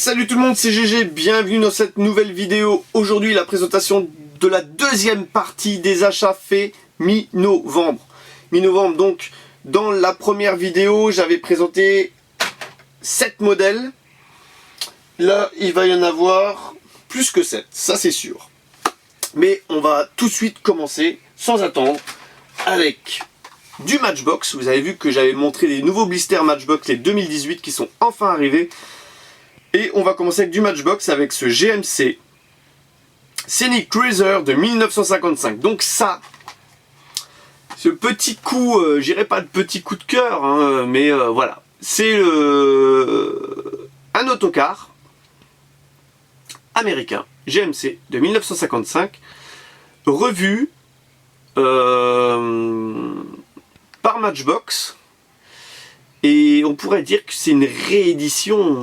salut tout le monde, c'est GG, bienvenue dans cette nouvelle vidéo. Aujourd'hui, la présentation de la deuxième partie des achats faits mi-novembre. Mi-novembre, donc, dans la première vidéo, j'avais présenté 7 modèles. Là, il va y en avoir plus que 7, ça c'est sûr. Mais on va tout de suite commencer, sans attendre, avec du Matchbox. Vous avez vu que j'avais montré les nouveaux blisters Matchbox, les 2018, qui sont enfin arrivés. Et on va commencer avec du Matchbox, avec ce GMC Scenic Cruiser de 1955. Donc ça, ce petit coup, j'irai pas de petit coup de cœur, hein, mais voilà. C'est un autocar américain, GMC de 1955, revu par Matchbox. Et on pourrait dire que c'est une réédition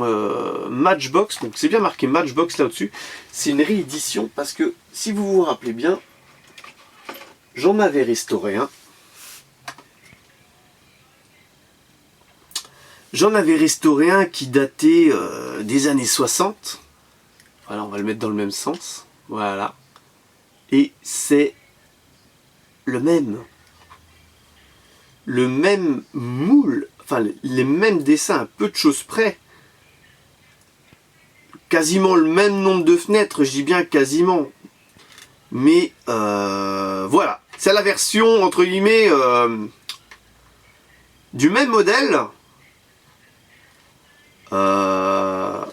Matchbox, donc c'est bien marqué Matchbox là au-dessus. C'est une réédition parce que, si vous vous rappelez bien, j'en avais restauré un. J'en avais restauré un qui datait des années 60. Voilà, on va le mettre dans le même sens. Voilà. Et c'est le même. Le même moule. Enfin, les mêmes dessins, à peu de choses près. Quasiment le même nombre de fenêtres, je dis bien quasiment. Mais voilà, c'est la version, entre guillemets, du même modèle. La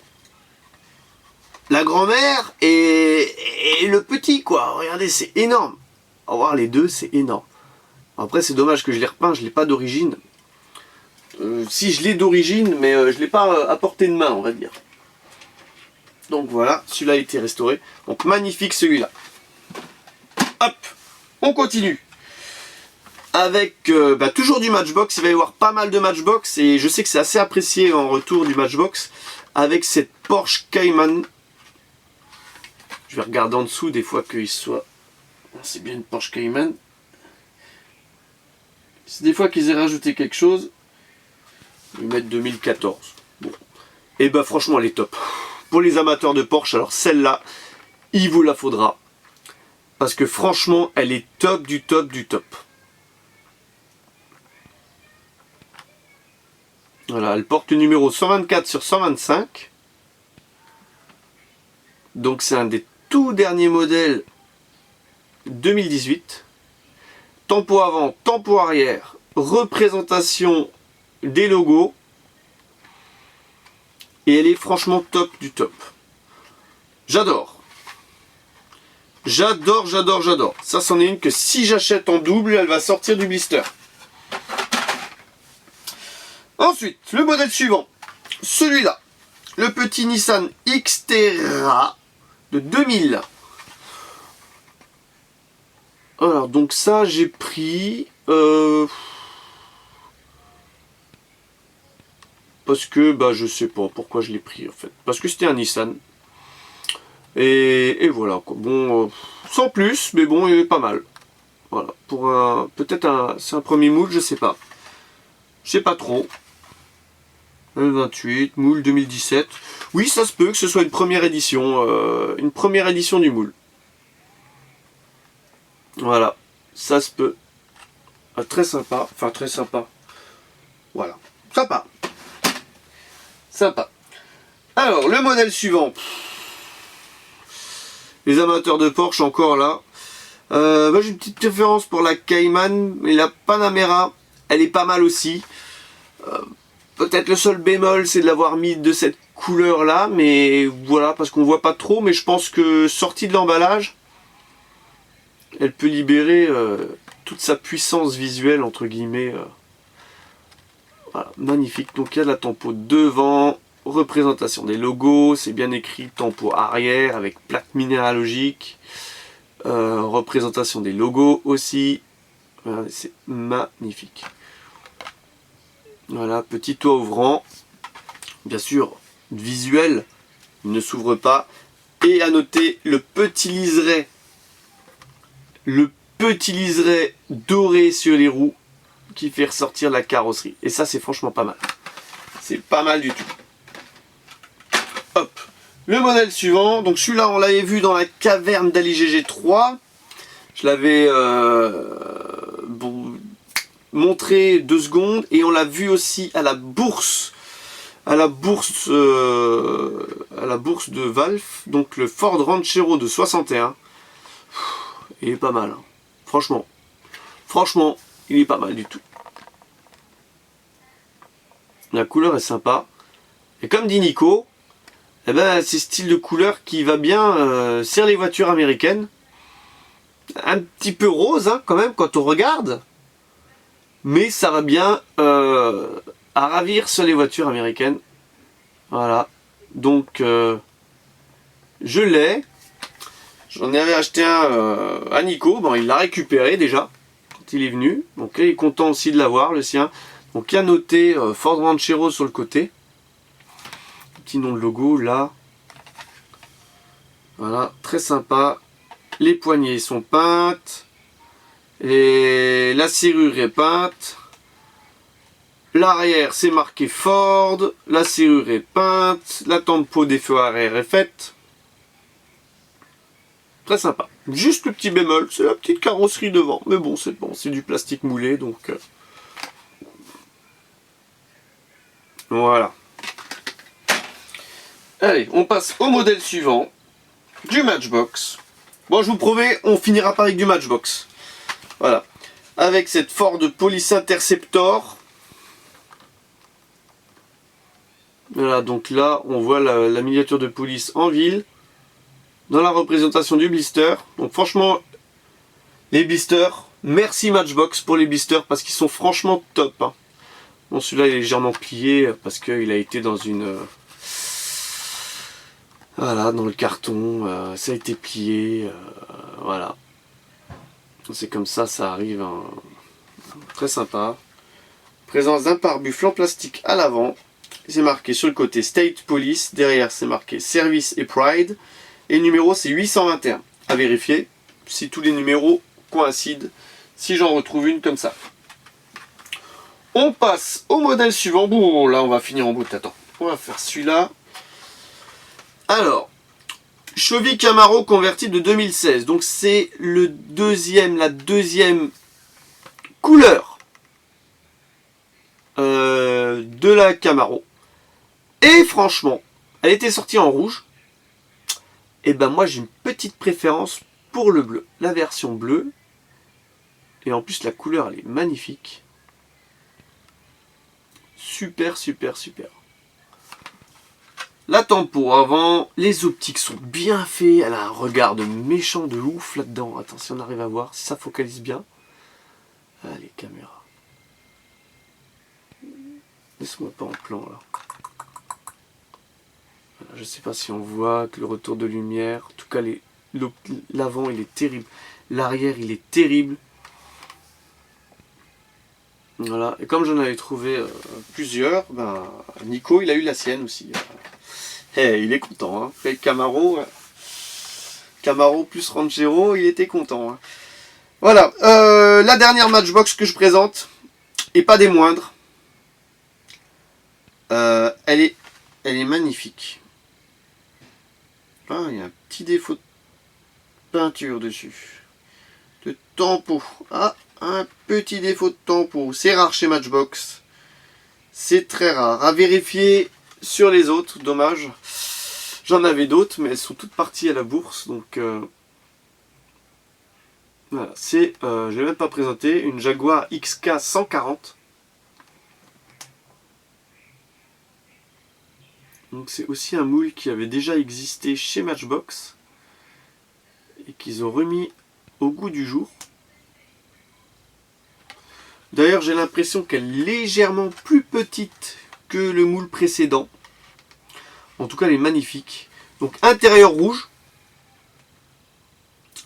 grand-mère et le petit, quoi. Regardez, c'est énorme. On va voir les deux, c'est énorme. Après, c'est dommage que je l'ai repeint, je ne l'ai pas d'origine. Si je l'ai d'origine, mais je ne l'ai pas à portée de main, on va dire. Donc voilà, celui-là a été restauré. Donc magnifique celui-là. Hop, on continue. Avec toujours du Matchbox, il va y avoir pas mal de Matchbox. Et je sais que c'est assez apprécié en retour du Matchbox. Avec cette Porsche Cayman. Je vais regarder en dessous des fois qu'il soit... C'est bien une Porsche Cayman. C'est des fois qu'ils aient rajouté quelque chose. Ils mettent 2014. Bon. Et bah franchement elle est top. Pour les amateurs de Porsche, alors celle-là, il vous la faudra. Parce que franchement, elle est top du top du top. Voilà, elle porte le numéro 124 sur 125. Donc c'est un des tout derniers modèles 2018. Tempo avant, tempo arrière, représentation des logos. Et elle est franchement top du top. J'adore. J'adore, j'adore, j'adore. Ça, c'en est une que si j'achète en double, elle va sortir du blister. Ensuite, le modèle suivant. Celui-là. Le petit Nissan Xterra de 2000. Alors, donc ça, j'ai pris... parce que, je sais pas pourquoi je l'ai pris, en fait. Parce que c'était un Nissan. Et voilà, quoi. Bon, sans plus, mais bon, il est pas mal. Voilà, pour un... Peut-être un... C'est un premier moule, je sais pas. Je sais pas trop. 28, moule 2017. Oui, ça se peut que ce soit une première édition. Une première édition du moule. Voilà, ça se peut. Très sympa, enfin très sympa. Voilà, sympa. Sympa. Alors, le modèle suivant. Les amateurs de Porsche encore là. J'ai une petite préférence pour la Cayman, mais la Panamera, elle est pas mal aussi. Peut-être le seul bémol, c'est de l'avoir mis de cette couleur là, mais voilà, parce qu'on voit pas trop, mais je pense que sortie de l'emballage, elle peut libérer toute sa puissance visuelle, entre guillemets. Voilà, magnifique. Donc il y a de la tempo devant, représentation des logos, c'est bien écrit, tempo arrière avec plaque minéralogique, représentation des logos aussi. Voilà, c'est magnifique. Voilà, petit toit ouvrant. Bien sûr, visuel, il ne s'ouvre pas. Et à noter le petit liseré. Le petit liseré doré sur les roues qui fait ressortir la carrosserie. Et ça, c'est franchement pas mal. C'est pas mal du tout. Hop. Le modèle suivant, donc celui-là on l'avait vu dans la caverne d'Ali GG3. Je l'avais montré 2 secondes et on l'a vu aussi à la bourse. À la bourse de Valve, donc le Ford Ranchero de 61. Il est pas mal, hein. Franchement, il est pas mal du tout. La couleur est sympa. Et comme dit Nico, eh ben, c'est style de couleur qui va bien sur les voitures américaines. Un petit peu rose, hein, quand même, quand on regarde. Mais ça va bien à ravir sur les voitures américaines. Voilà. Donc, je l'ai. J'en avais acheté un à Nico. Bon, il l'a récupéré déjà quand il est venu. Donc, il est content aussi de l'avoir, le sien. Donc, il y a noté Ford Ranchero sur le côté. Petit nom de logo là. Voilà, très sympa. Les poignées sont peintes. Et la serrure est peinte. L'arrière c'est marqué Ford. La serrure est peinte. La tempo des feux arrière est faite. Très sympa. Juste le petit bémol, c'est la petite carrosserie devant. Mais bon, c'est du plastique moulé donc. Voilà. Allez, on passe au modèle suivant. Du Matchbox. Bon, je vous promets, on finira pas avec du Matchbox. Voilà. Avec cette Ford Police Interceptor. Voilà, donc là, on voit la miniature de police en ville. Dans la représentation du blister. Donc franchement, les blisters, merci Matchbox pour les blisters parce qu'ils sont franchement top. Hein. Bon, celui-là est légèrement plié parce qu'il a été dans une... voilà, dans le carton, ça a été plié, voilà. C'est comme ça, ça arrive, hein. Très sympa. Présence d'un pare-buffle en plastique à l'avant. C'est marqué sur le côté State Police, derrière c'est marqué Service et Pride. Et le numéro c'est 821. À vérifier si tous les numéros coïncident, si j'en retrouve une comme ça. On passe au modèle suivant. Bon, là on va finir en bout. Attends, on va faire celui-là. Alors, Chevy Camaro convertible de 2016. Donc c'est la deuxième couleur de la Camaro. Et franchement, elle était sortie en rouge. Et ben moi j'ai une petite préférence pour le bleu. La version bleue. Et en plus la couleur elle est magnifique. Super, super, super. La tempo avant, les optiques sont bien faits, elle a un regard de méchant de ouf là-dedans. Attends, si on arrive à voir, si ça focalise bien. Allez, caméra. Laisse-moi pas en plan là. Voilà, je sais pas si on voit que le retour de lumière. En tout cas, l'avant il est terrible. L'arrière il est terrible. Voilà, et comme j'en avais trouvé plusieurs, ben, Nico il a eu la sienne aussi. Il est content, hein. Et Camaro plus Ranchero, il était content. Hein. Voilà, la dernière Matchbox que je présente, et pas des moindres, elle est magnifique. Ah, il y a un petit défaut de peinture dessus. De tempo. Ah, un petit défaut de tempo. C'est rare chez Matchbox. C'est très rare. À vérifier sur les autres, dommage. J'en avais d'autres, mais elles sont toutes parties à la bourse. Donc, voilà. C'est, je ne l'ai même pas présenté, une Jaguar XK 140. Donc, c'est aussi un moule qui avait déjà existé chez Matchbox. Et qu'ils ont remis au goût du jour. D'ailleurs, j'ai l'impression qu'elle est légèrement plus petite que le moule précédent. En tout cas, elle est magnifique. Donc, intérieur rouge.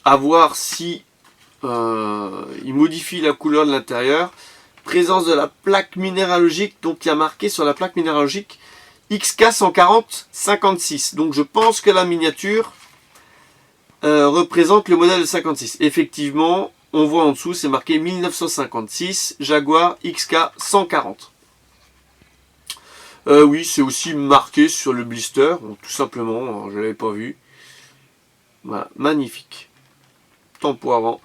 À voir si il modifie la couleur de l'intérieur. Présence de la plaque minéralogique. Donc, il y a marqué sur la plaque minéralogique XK 140 56. Donc, je pense que la miniature représente le modèle de 56. Effectivement, on voit en dessous, c'est marqué 1956 Jaguar XK 140. Oui, c'est aussi marqué sur le blister, donc, tout simplement, je ne l'avais pas vu. Voilà, magnifique. Tempo avant,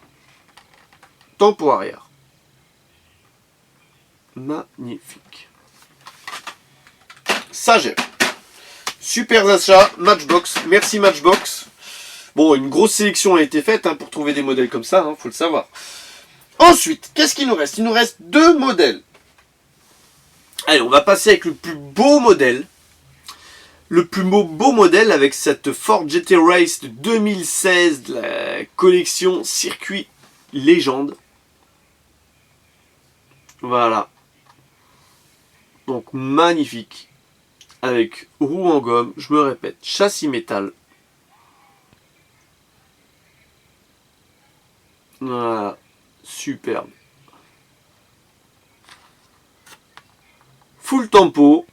tempo arrière. Magnifique. Ça j'aime. Super achat, Matchbox. Merci Matchbox. Bon, une grosse sélection a été faite pour trouver des modèles comme ça, faut le savoir. Ensuite, qu'est-ce qu'il nous reste? Il nous reste 2 modèles. Allez, on va passer avec le plus beau modèle. Le plus beau modèle avec cette Ford GT Race de 2016 de la collection Circuit Légende. Voilà. Donc magnifique. Avec roue en gomme, je me répète, châssis métal. Voilà. Superbe. Full tempo.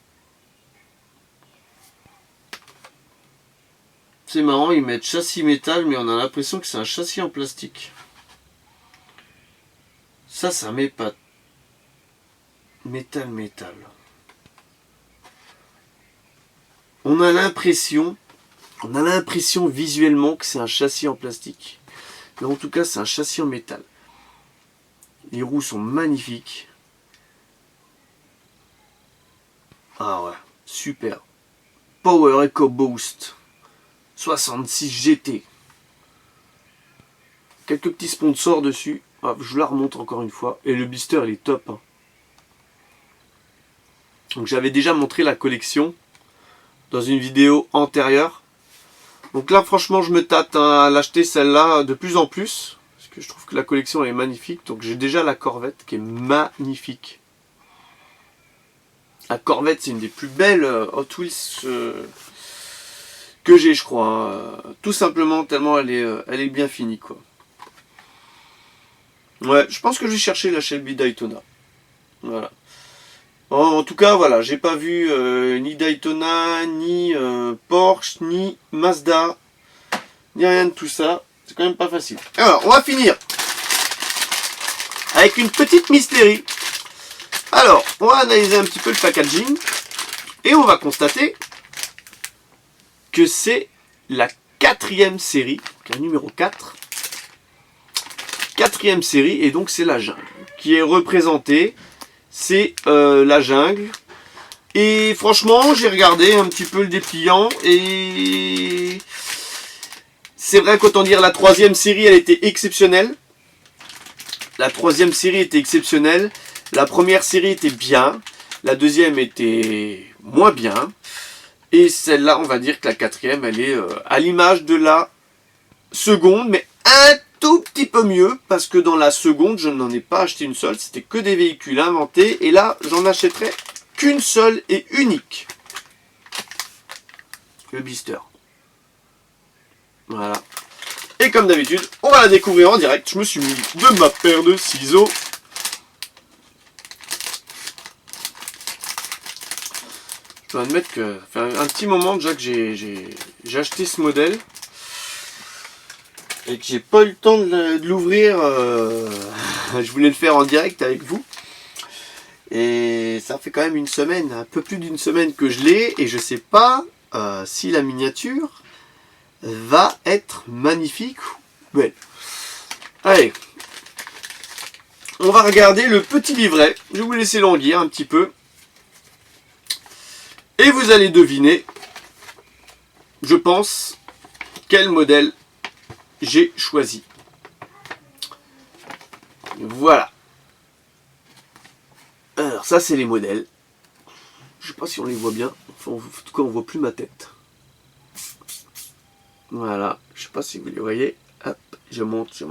C'est marrant, ils mettent châssis métal, mais on a l'impression que c'est un châssis en plastique. Ça m'épate. Métal. On a l'impression visuellement que c'est un châssis en plastique. Mais en tout cas, c'est un châssis en métal. Les roues sont magnifiques. Ah ouais, super. Power EcoBoost 66 GT. Quelques petits sponsors dessus. Ah, je la remonte encore une fois. Et le blister, il est top. Donc j'avais déjà montré la collection dans une vidéo antérieure. Donc là, franchement, je me tâte à l'acheter celle-là de plus en plus. Parce que je trouve que la collection est magnifique. Donc j'ai déjà la Corvette qui est magnifique. La Corvette, c'est une des plus belles Hot Wheels que j'ai, je crois. Tout simplement, tellement elle est bien finie, quoi. Ouais, je pense que je vais chercher la Shelby Daytona. Voilà. En tout cas, voilà, j'ai pas vu ni Daytona, ni Porsche, ni Mazda, ni rien de tout ça. C'est quand même pas facile. Alors, on va finir avec une petite mystérie. Alors, on va analyser un petit peu le packaging et on va constater que c'est la 4e série, donc la numéro 4. 4e série, et donc c'est la jungle qui est représentée. C'est la jungle. Et franchement, j'ai regardé un petit peu le dépliant et c'est vrai qu'autant dire la 3e série, elle était exceptionnelle. La 3e série était exceptionnelle. La première série était bien. La 2e était moins bien. Et celle-là, on va dire que la 4e, elle est à l'image de la seconde, mais un tout petit peu mieux, parce que dans la seconde, je n'en ai pas acheté une seule. C'était que des véhicules inventés. Et là, j'en achèterai qu'une seule et unique. Le blister. Voilà. Et comme d'habitude, on va la découvrir en direct. Je me suis mis de ma paire de ciseaux. Je dois admettre que ça fait un petit moment déjà que j'ai acheté ce modèle. Et que j'ai pas eu le temps de l'ouvrir. Je voulais le faire en direct avec vous. Et ça fait quand même une semaine, un peu plus d'une semaine que je l'ai. Et je sais pas si la miniature va être magnifique ou belle. Allez. On va regarder le petit livret. Je vais vous laisser languir un petit peu. Et vous allez deviner, je pense, quel modèle j'ai choisi. Voilà. Alors ça c'est les modèles. Je sais pas si on les voit bien. Enfin, en tout cas on voit plus ma tête. Voilà. Je sais pas si vous les voyez. Hop. Je monte.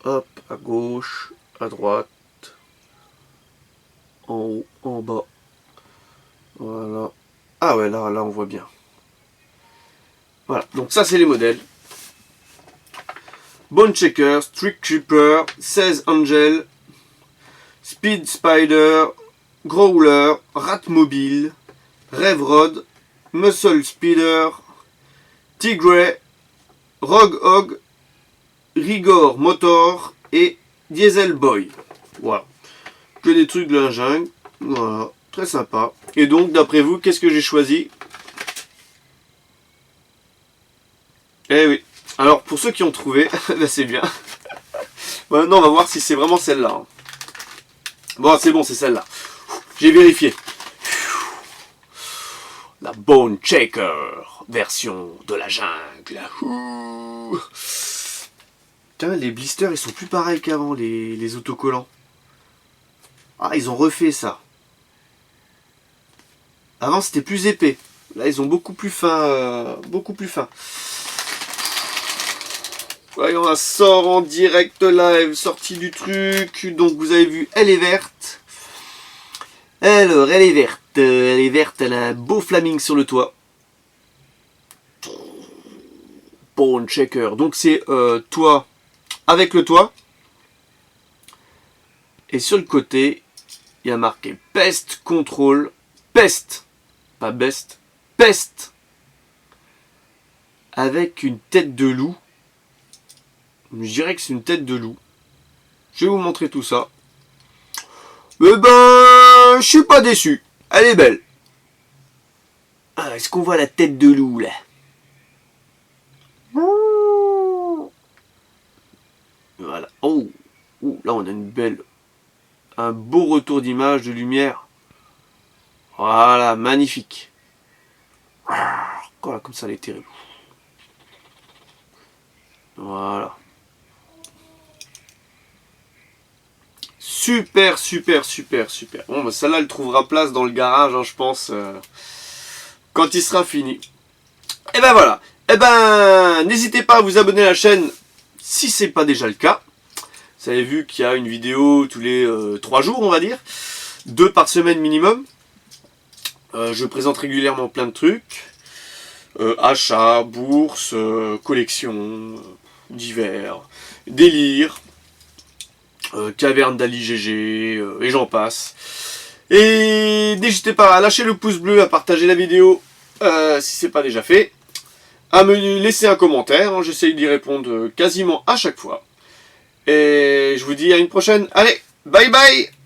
Hop. À gauche. À droite. En haut. En bas. Voilà. Ah ouais, là on voit bien. Voilà, donc ça c'est les modèles. Bone Checker, Street Creeper, 16 Angel, Speed Spider, Growler, Ratmobile, Revrod, Muscle Speeder, Tigray, Rogue Hog, Rigor Motor et Diesel Boy. Voilà. Que des trucs de la jungle. Voilà, très sympa. Et donc, d'après vous, qu'est-ce que j'ai choisi? Eh oui. Alors, pour ceux qui ont trouvé, ben c'est bien. Maintenant, on va voir si c'est vraiment celle-là. Hein. Bon, c'est bon, c'est celle-là. J'ai vérifié. La Bone Shaker, version de la jungle. Putain, les blisters, ils sont plus pareils qu'avant, les autocollants. Ah, ils ont refait ça. Avant, c'était plus épais. Là, ils ont beaucoup plus fin. Beaucoup plus fin. Voyons, on sort en direct live, sortie du truc. Donc, vous avez vu, elle est verte. Alors, elle est verte. Elle est verte, elle a un beau flaming sur le toit. Bone Shaker. Donc, c'est toit avec le toit. Et sur le côté, il y a marqué Pest Control. Pest. Pas best. Pest. Avec une tête de loup. Je dirais que c'est une tête de loup. Je vais vous montrer tout ça. Eh ben, je suis pas déçu. Elle est belle. Ah, est-ce qu'on voit la tête de loup là? Voilà. Oh, là on a une belle, un beau retour d'image, de lumière. Voilà, magnifique. Voilà, comme ça elle est terrible. Voilà. Super, super, super, super. Bon, bah, celle-là, elle trouvera place dans le garage, hein, je pense, quand il sera fini. Et ben voilà. Et ben, n'hésitez pas à vous abonner à la chaîne si c'est pas déjà le cas. Vous avez vu qu'il y a une vidéo tous les 3 jours, on va dire. 2 par semaine minimum. Je présente régulièrement plein de trucs. Achats, bourses, collections, divers, délires. Caverne d'Ali GG, et j'en passe. Et n'hésitez pas à lâcher le pouce bleu, à partager la vidéo si c'est pas déjà fait, à me laisser un commentaire, hein, j'essaye d'y répondre quasiment à chaque fois. Et je vous dis à une prochaine. Allez, bye bye!